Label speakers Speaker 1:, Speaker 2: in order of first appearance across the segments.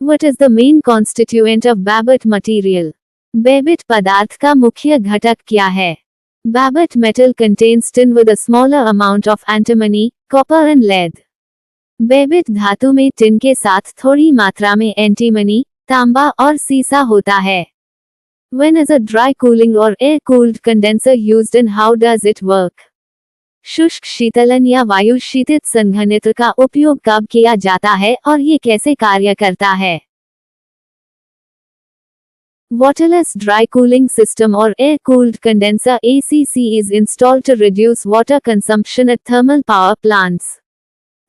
Speaker 1: What is the main constituent of Babbitt material? Babbitt पदार्थ का मुख्य घटक क्या है? Babbitt metal contains tin with a smaller amount of antimony, copper and lead. Babbitt धातु में tin के साथ थोड़ी मात्रा में एंटीमनी, तांबा और सीसा होता है. When is a dry cooling or air-cooled condenser used and how does it work? शुष्क शीतलन या वायु शीतित संघनित्र का उपयोग कब किया जाता है और ये कैसे कार्य करता है? Waterless dry cooling system or air-cooled condenser ACC is installed to reduce water consumption at thermal power plants.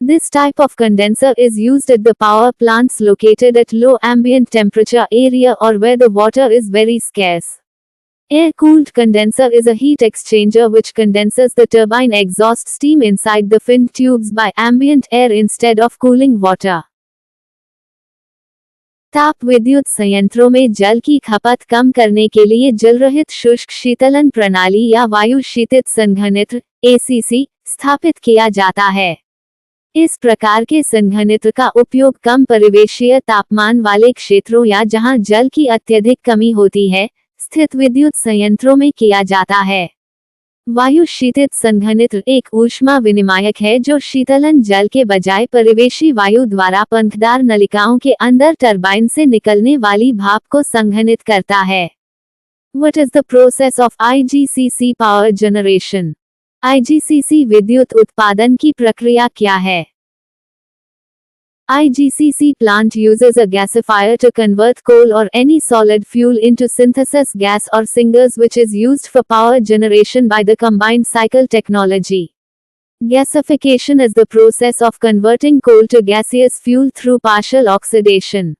Speaker 1: This type of condenser is used at the power plants located at low ambient temperature area or where the water is very scarce. Air-cooled condenser is a heat exchanger which condenses the turbine exhaust steam inside the fin tubes by ambient air instead of cooling water. ताप विद्युत संयंत्रों में जल की खपत कम करने के लिए जलरहित शुष्क शीतलन प्रणाली या वायु शीतित संघनित्र ACC स्थापित किया जाता है. इस प्रकार के संघनित्र का उपयोग कम परिवेशीय तापमान वाले क्षेत्रों या जहां जल की अत्यधिक कमी होती है स्थित विद्युत संयंत्रों में किया जाता है. वायु शीतित संघनित्र एक ऊष्मा विनिमायक है जो शीतलन जल के बजाय परिवेशी वायु द्वारा पंखदार नलिकाओं के अंदर टरबाइन से निकलने वाली भाप को संघनित करता है. What is the process of IGCC power generation? IGCC विद्युत उत्पादन की प्रक्रिया क्या है? IGCC plant uses a gasifier to convert coal or any solid fuel into synthesis gas or syngas which is used for power generation by the combined cycle technology. Gasification is the process of converting coal to gaseous fuel through partial oxidation.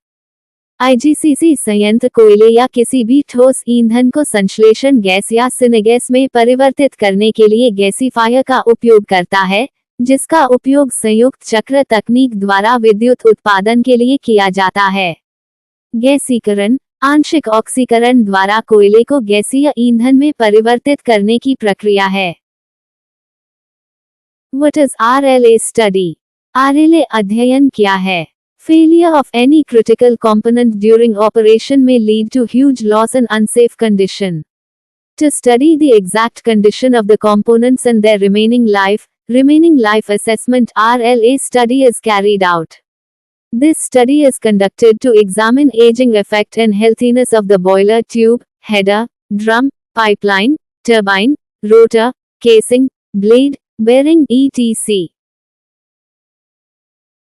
Speaker 1: IGCC संयंत्र कोयले या किसी भी ठोस ईंधन को संश्लेषण gas या सिनेगैस में परिवर्तित करने के लिए गैसीफायर का उपयोग करता है, जिसका उपयोग संयुक्त चक्र तकनीक द्वारा विद्युत उत्पादन के लिए किया जाता है. गैसीकरण आंशिक ऑक्सीकरण द्वारा कोयले को गैसीय ईंधन में परिवर्तित करने की प्रक्रिया है. What is RLA study? RLA अध्ययन क्या है? Failure of any critical component during operation may lead to huge loss and unsafe condition. To study the exact condition of the components and their remaining life assessment RLA study is carried out. This study is conducted to examine aging effect and healthiness of the boiler tube, header, drum, pipeline, turbine, rotor, casing, blade, bearing etc.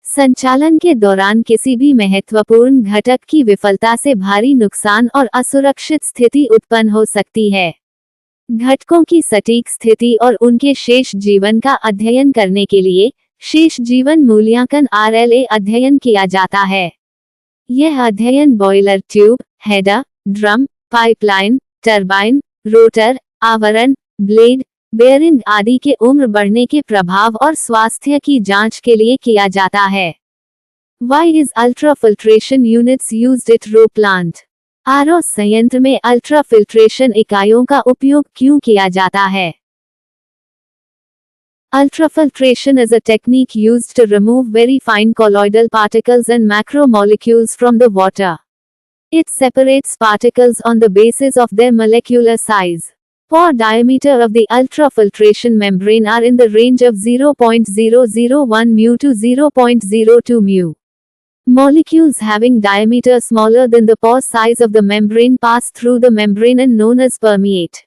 Speaker 1: संचालन के दौरान किसी भी महत्वपूर्ण घटक की विफलता से भारी नुकसान और असुरक्षित स्थिति उत्पन्न हो सकती है. घटकों की सटीक स्थिति और उनके शेष जीवन का अध्ययन करने के लिए शेष जीवन मूल्यांकन RLA अध्ययन किया जाता है. यह अध्ययन boiler tube, header, drum, pipeline, turbine, rotor, आवरण, ब्लेड, बेयरिंग आदि के उम्र बढ़ने के प्रभाव और स्वास्थ्य की जांच के लिए किया जाता है. Why is ultrafiltration units used at RO plant? RO संयंत्र में अल्ट्राफिल्ट्रेशन इकाइयों का उपयोग क्यों किया जाता है? Ultrafiltration is a technique used to remove very fine colloidal particles and macromolecules from the water. It separates particles on the basis of their molecular size. Pore diameter of the ultrafiltration membrane are in the range of 0.001 mu to 0.02 mu. Molecules having diameter smaller than the pore size of the membrane pass through the membrane and known as permeate.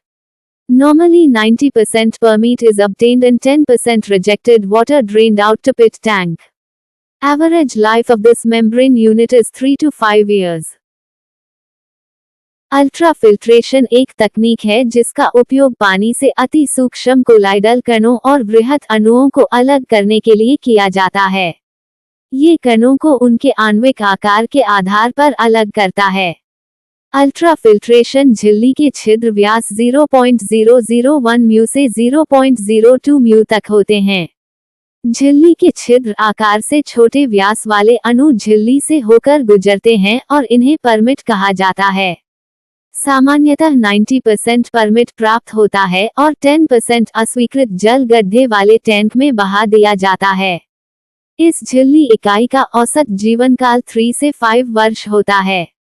Speaker 1: Normally 90% permeate is obtained and 10% rejected water drained out to pit tank. Average life of this membrane unit is 3 to 5 years. Ultrafiltration एक तकनीक है जिसका उपयोग पानी से अति सूक्ष्म colloidal कणों और बृहत अणुओं को अलग करने के लिए किया जाता है. ये कणों को उनके आणविक आकार के आधार पर अलग करता है. अल्ट्राफिल्ट्रेशन झिल्ली के छिद्र व्यास 0.001 म्यू से 0.02 म्यू तक होते हैं. झिल्ली के छिद्र आकार से छोटे व्यास वाले अणु झिल्ली से होकर गुजरते हैं और इन्हें परमिट कहा जाता है. सामान्यतः 90% परमिट प्राप्त होता है और 10% अस्वीकृत जल गड्ढे वाले टैंक में बहा दिया जाता है. इस झिल्ली इकाई का औसत जीवन काल 3 से 5 वर्ष होता है।